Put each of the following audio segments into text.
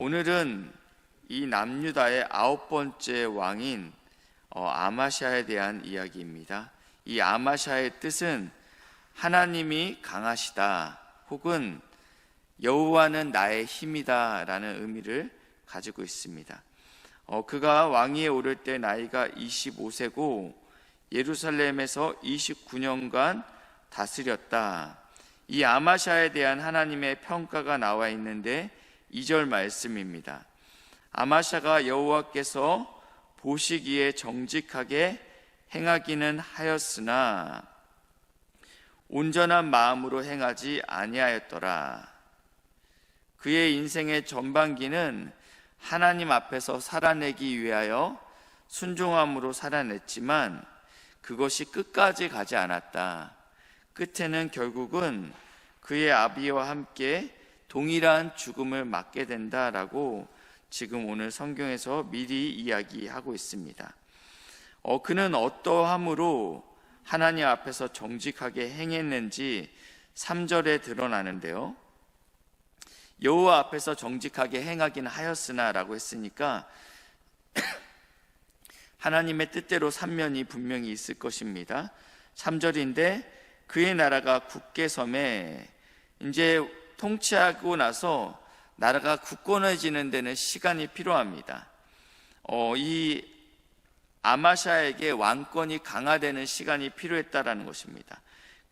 오늘은 이 남유다의 9번째 왕인 아마샤에 대한 이야기입니다. 이 아마샤의 뜻은 하나님이 강하시다 혹은 여호와는 나의 힘이다 라는 의미를 가지고 있습니다. 그가 왕위에 오를 때 나이가 25세고 예루살렘에서 29년간 다스렸다. 이 아마샤에 대한 하나님의 평가가 나와 있는데 2절 말씀입니다. 아마샤가 여호와께서 보시기에 정직하게 행하기는 하였으나 온전한 마음으로 행하지 아니하였더라. 그의 인생의 전반기는 하나님 앞에서 살아내기 위하여 순종함으로 살아냈지만 그것이 끝까지 가지 않았다. 끝에는 결국은 그의 아비와 함께 동일한 죽음을 맞게 된다라고 지금 오늘 성경에서 미리 이야기하고 있습니다. 그는 어떠함으로 하나님 앞에서 정직하게 행했는지 3절에 드러나는데요. 여호와 앞에서 정직하게 행하긴 하였으나 라고 했으니까 하나님의 뜻대로 삼면이 분명히 있을 것입니다. 3절인데 그의 나라가 굳게 섬에, 이제 통치하고 나서 나라가 굳건해지는 데는 시간이 필요합니다. 이 아마샤에게 왕권이 강화되는 시간이 필요했다라는 것입니다.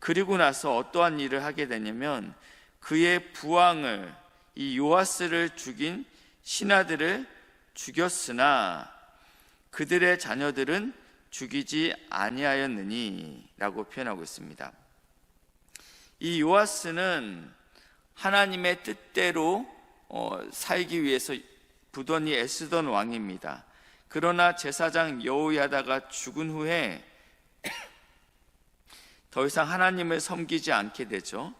그리고 나서 어떠한 일을 하게 되냐면 그의 부왕을, 이 요아스를 죽인 신하들을 죽였으나 그들의 자녀들은 죽이지 아니하였느니 라고 표현하고 있습니다. 이 요아스는 하나님의 뜻대로 살기 위해서 부단히 애쓰던 왕입니다. 그러나 제사장 여호야다가 죽은 후에 더 이상 하나님을 섬기지 않게 되죠.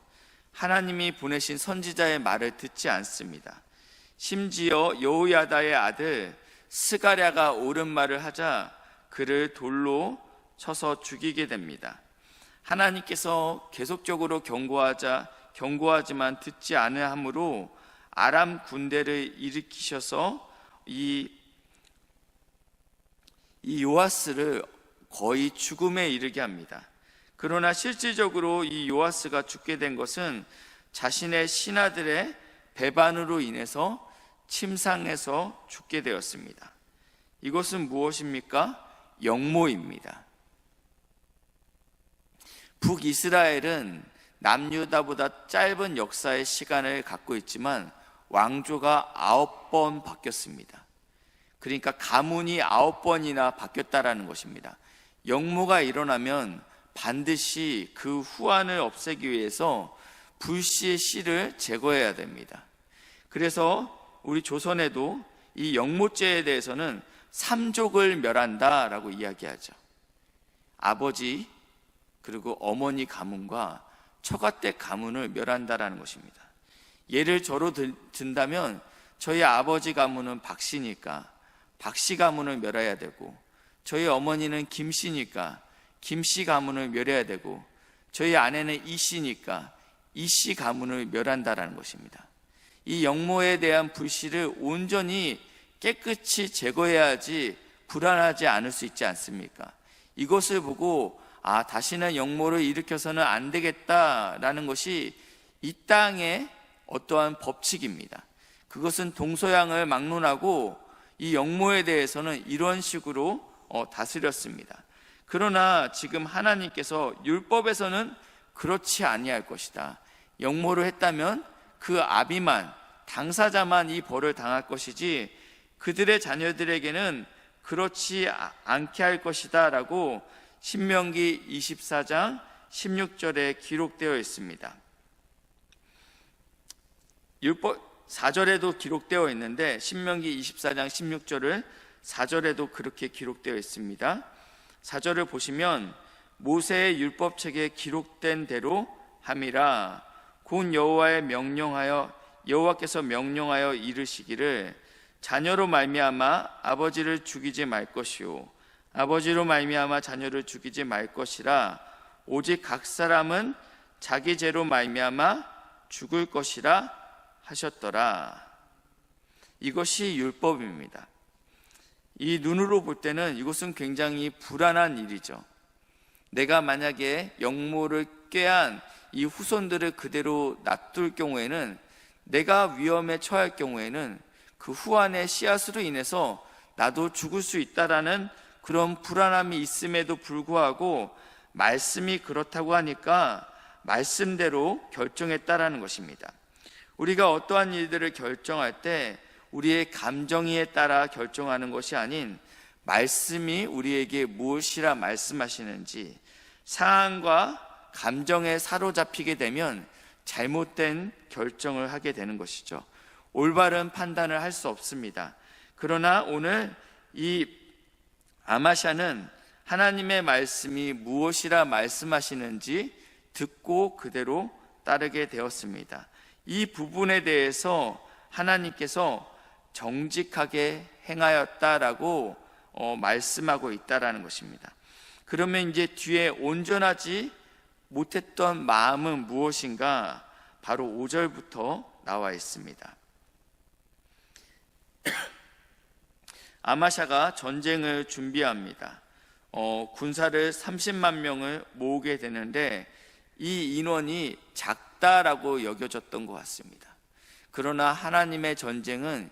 하나님이 보내신 선지자의 말을 듣지 않습니다. 심지어 여호야다의 아들 스가랴가 옳은 말을 하자 그를 돌로 쳐서 죽이게 됩니다. 하나님께서 계속적으로 경고하지만 듣지 않으므로 아람 군대를 일으키셔서 이 요아스를 거의 죽음에 이르게 합니다. 그러나 실질적으로 이 요아스가 죽게 된 것은 자신의 신하들의 배반으로 인해서 침상에서 죽게 되었습니다. 이것은 무엇입니까? 역모입니다. 북이스라엘은 남유다보다 짧은 역사의 시간을 갖고 있지만 왕조가 9번 바뀌었습니다. 그러니까 가문이 9번이나 바뀌었다라는 것입니다. 역모가 일어나면 반드시 그 후환을 없애기 위해서 불씨의 씨를 제거해야 됩니다. 그래서 우리 조선에도 이 역모죄에 대해서는 삼족을 멸한다라고 이야기하죠. 아버지 그리고 어머니 가문과 처가댁 가문을 멸한다라는 것입니다. 예를 저로 든다면 저희 아버지 가문은 박씨니까 박씨 가문을 멸해야 되고, 저희 어머니는 김씨니까 김씨 가문을 멸해야 되고, 저희 아내는 이씨니까 이씨 가문을 멸한다라는 것입니다. 이 역모에 대한 불씨를 온전히 깨끗이 제거해야지 불안하지 않을 수 있지 않습니까? 이것을 보고 다시는 역모를 일으켜서는 안 되겠다라는 것이 이 땅의 어떠한 법칙입니다. 그것은 동서양을 막론하고 이 역모에 대해서는 이런 식으로 다스렸습니다. 그러나 지금 하나님께서 율법에서는 그렇지 아니할 것이다. 역모를 했다면 그 아비만, 당사자만 이 벌을 당할 것이지 그들의 자녀들에게는 그렇지 않게 할 것이다 라고 신명기 24장 16절에 기록되어 있습니다. 율법 4절에도 기록되어 있는데 신명기 24장 16절을 4절에도 그렇게 기록되어 있습니다. 4절을 보시면 모세의 율법책에 기록된 대로 함이라. 곧 여호와께서 명령하여 이르시기를 자녀로 말미암아 아버지를 죽이지 말 것이요 아버지로 말미암아 자녀를 죽이지 말 것이라. 오직 각 사람은 자기 죄로 말미암아 죽을 것이라 하셨더라. 이것이 율법입니다. 이 눈으로 볼 때는 이것은 굉장히 불안한 일이죠. 내가 만약에 영모를 꾀한 이 후손들을 그대로 놔둘 경우에는, 내가 위험에 처할 경우에는 그 후안의 씨앗으로 인해서 나도 죽을 수 있다라는 그런 불안함이 있음에도 불구하고 말씀이 그렇다고 하니까 말씀대로 결정했다라는 것입니다. 우리가 어떠한 일들을 결정할 때 우리의 감정에 따라 결정하는 것이 아닌 말씀이 우리에게 무엇이라 말씀하시는지, 상황과 감정에 사로잡히게 되면 잘못된 결정을 하게 되는 것이죠. 올바른 판단을 할 수 없습니다. 그러나 오늘 이 아마샤는 하나님의 말씀이 무엇이라 말씀하시는지 듣고 그대로 따르게 되었습니다. 이 부분에 대해서 하나님께서 정직하게 행하였다라고 말씀하고 있다라는 것입니다. 그러면 이제 뒤에 온전하지 못했던 마음은 무엇인가? 바로 5절부터 나와 있습니다. 아마샤가 전쟁을 준비합니다. 군사를 30만 명을 모으게 되는데 이 인원이 작다라고 여겨졌던 것 같습니다. 그러나 하나님의 전쟁은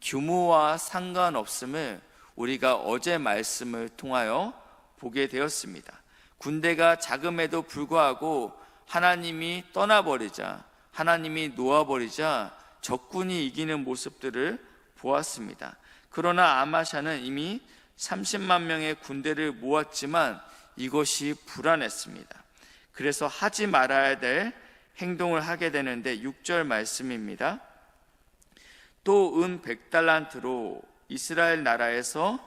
규모와 상관없음을 우리가 어제 말씀을 통하여 보게 되었습니다. 군대가 작음에도 불구하고 하나님이 떠나버리자, 하나님이 놓아버리자 적군이 이기는 모습들을 보았습니다. 그러나 아마샤는 이미 30만 명의 군대를 모았지만 이것이 불안했습니다. 그래서 하지 말아야 될 행동을 하게 되는데 6절 말씀입니다. 또 은 100달란트로 이스라엘 나라에서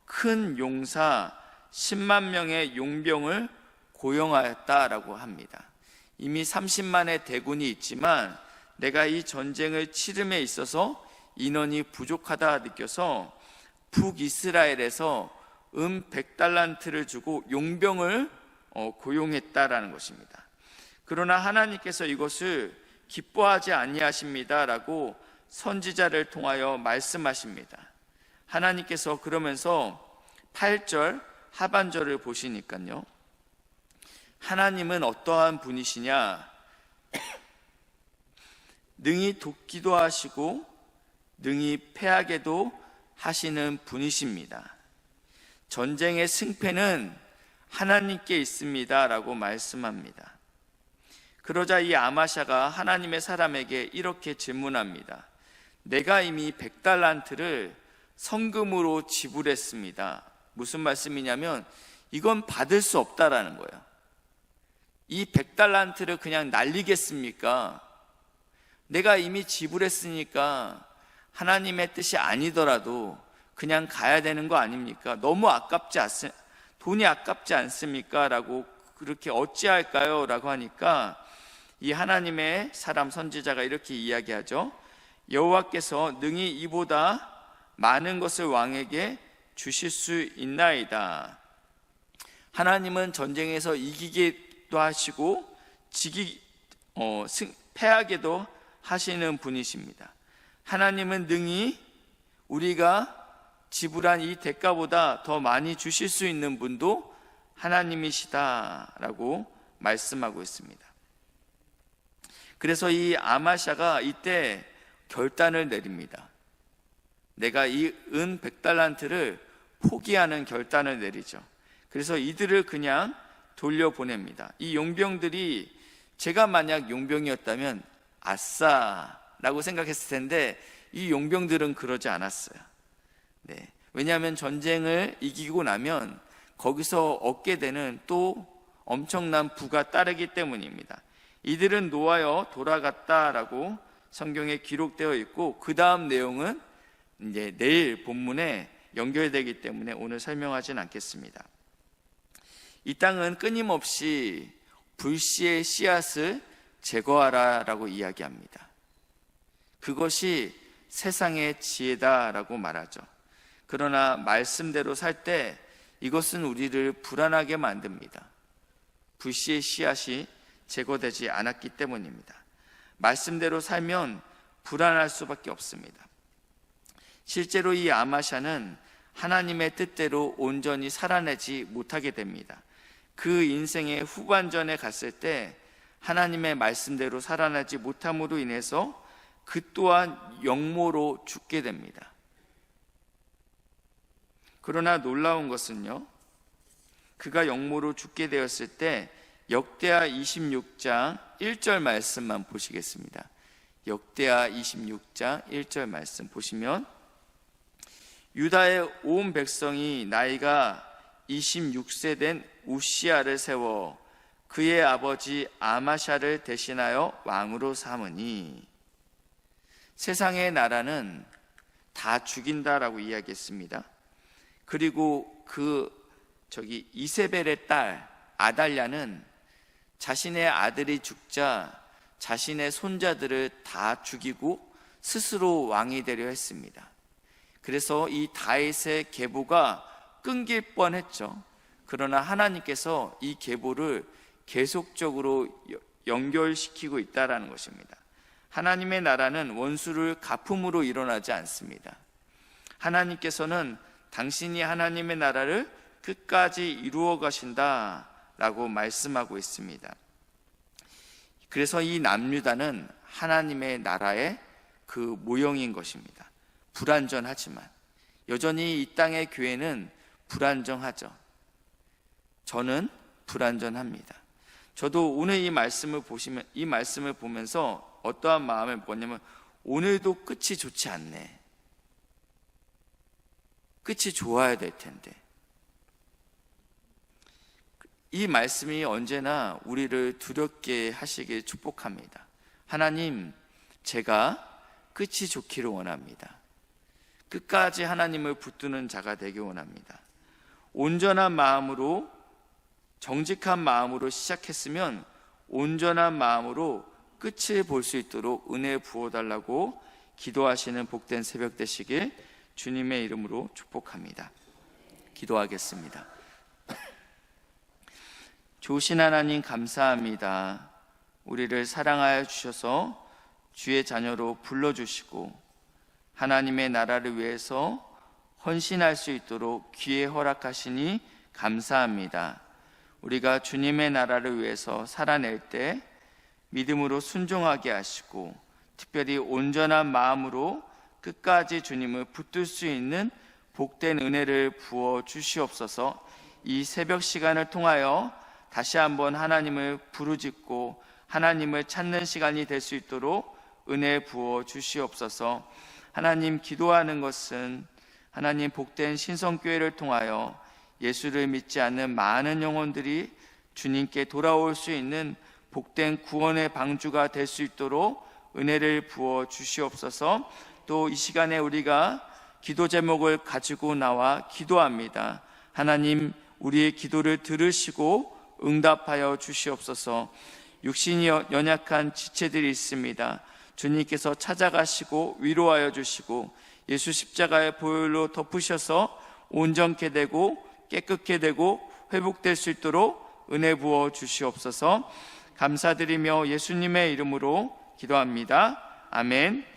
큰 용사 10만 명의 용병을 고용하였다라고 합니다. 이미 30만의 대군이 있지만 내가 이 전쟁을 치름에 있어서 인원이 부족하다 느껴서 북이스라엘에서 100달란트를 주고 용병을 고용했다라는 것입니다. 그러나 하나님께서 이것을 기뻐하지 아니하십니다라고 선지자를 통하여 말씀하십니다. 하나님께서 그러면서 8절 하반절을 보시니까요, 하나님은 어떠한 분이시냐? 능히 돕기도 하시고 능히 패하게도 하시는 분이십니다. 전쟁의 승패는 하나님께 있습니다 라고 말씀합니다. 그러자 이 아마샤가 하나님의 사람에게 이렇게 질문합니다. 내가 이미 100달란트를 성금으로 지불했습니다. 무슨 말씀이냐면 이건 받을 수 없다라는 거예요. 이 100달란트를 그냥 날리겠습니까? 내가 이미 지불했으니까 하나님의 뜻이 아니더라도 그냥 가야 되는 거 아닙니까? 너무 돈이 아깝지 않습니까? 라고 그렇게 어찌할까요? 라고 하니까 이 하나님의 사람 선지자가 이렇게 이야기하죠. 여호와께서 능히 이보다 많은 것을 왕에게 주실 수 있나이다. 하나님은 전쟁에서 이기기도 하시고 패하게도 하시는 분이십니다. 하나님은 능히 우리가 지불한 이 대가보다 더 많이 주실 수 있는 분도 하나님이시다라고 말씀하고 있습니다. 그래서 이 아마샤가 이때 결단을 내립니다. 내가 이 은 100달란트를 포기하는 결단을 내리죠. 그래서 이들을 그냥 돌려보냅니다. 이 용병들이 제가 만약 용병이었다면 아싸 라고 생각했을 텐데 이 용병들은 그러지 않았어요. 네. 왜냐하면 전쟁을 이기고 나면 거기서 얻게 되는 또 엄청난 부가 따르기 때문입니다. 이들은 노하여 돌아갔다라고 성경에 기록되어 있고 그 다음 내용은 이제 내일 본문에 연결되기 때문에 오늘 설명하진 않겠습니다. 이 땅은 끊임없이 불씨의 씨앗을 제거하라라고 이야기합니다. 그것이 세상의 지혜다라고 말하죠. 그러나 말씀대로 살 때 이것은 우리를 불안하게 만듭니다. 불씨의 씨앗이 제거되지 않았기 때문입니다. 말씀대로 살면 불안할 수밖에 없습니다. 실제로 이 아마샤는 하나님의 뜻대로 온전히 살아내지 못하게 됩니다. 그 인생의 후반전에 갔을 때 하나님의 말씀대로 살아나지 못함으로 인해서 그 또한 영모로 죽게 됩니다. 그러나 놀라운 것은요, 그가 영모로 죽게 되었을 때 역대하 26장 1절 말씀만 보시겠습니다. 역대하 26장 1절 말씀 보시면, 유다의 온 백성이 나이가 26세 된 우시야를 세워 그의 아버지 아마샤를 대신하여 왕으로 삼으니, 세상의 나라는 다 죽인다라고 이야기했습니다. 그리고 이세벨의 딸 아달랴는 자신의 아들이 죽자 자신의 손자들을 다 죽이고 스스로 왕이 되려 했습니다. 그래서 이 다윗의 계보가 끊길 뻔했죠. 그러나 하나님께서 이 계보를 계속적으로 연결시키고 있다는 것입니다. 하나님의 나라는 원수를 갚음으로 일어나지 않습니다. 하나님께서는 당신이 하나님의 나라를 끝까지 이루어 가신다라고 말씀하고 있습니다. 그래서 이 남유다는 하나님의 나라의 그 모형인 것입니다. 불완전하지만 여전히 이 땅의 교회는 불완전하죠. 저는 불완전합니다. 저도 오늘 이 말씀을 보면서 어떠한 마음을 먹었냐면, 오늘도 끝이 좋지 않네. 끝이 좋아야 될 텐데. 이 말씀이 언제나 우리를 두렵게 하시길 축복합니다. 하나님, 제가 끝이 좋기를 원합니다. 끝까지 하나님을 붙드는 자가 되길 원합니다. 온전한 마음으로, 정직한 마음으로 시작했으면 온전한 마음으로 끝을 볼 수 있도록 은혜 부어달라고 기도하시는 복된 새벽 되시길 주님의 이름으로 축복합니다. 기도하겠습니다. 좋으신 하나님, 감사합니다. 우리를 사랑하여 주셔서 주의 자녀로 불러주시고 하나님의 나라를 위해서 헌신할 수 있도록 기회 허락하시니 감사합니다. 우리가 주님의 나라를 위해서 살아낼 때 믿음으로 순종하게 하시고, 특별히 온전한 마음으로 끝까지 주님을 붙들 수 있는 복된 은혜를 부어 주시옵소서. 이 새벽 시간을 통하여 다시 한번 하나님을 부르짖고 하나님을 찾는 시간이 될 수 있도록 은혜 부어 주시옵소서. 하나님, 기도하는 것은 하나님 복된 신성교회를 통하여 예수를 믿지 않는 많은 영혼들이 주님께 돌아올 수 있는 복된 구원의 방주가 될 수 있도록 은혜를 부어 주시옵소서. 또 이 시간에 우리가 기도 제목을 가지고 나와 기도합니다. 하나님, 우리의 기도를 들으시고 응답하여 주시옵소서. 육신이 연약한 지체들이 있습니다. 주님께서 찾아가시고 위로하여 주시고 예수 십자가의 보혈로 덮으셔서 온전케 되고 깨끗게 되고 회복될 수 있도록 은혜 부어 주시옵소서. 감사드리며 예수님의 이름으로 기도합니다. 아멘.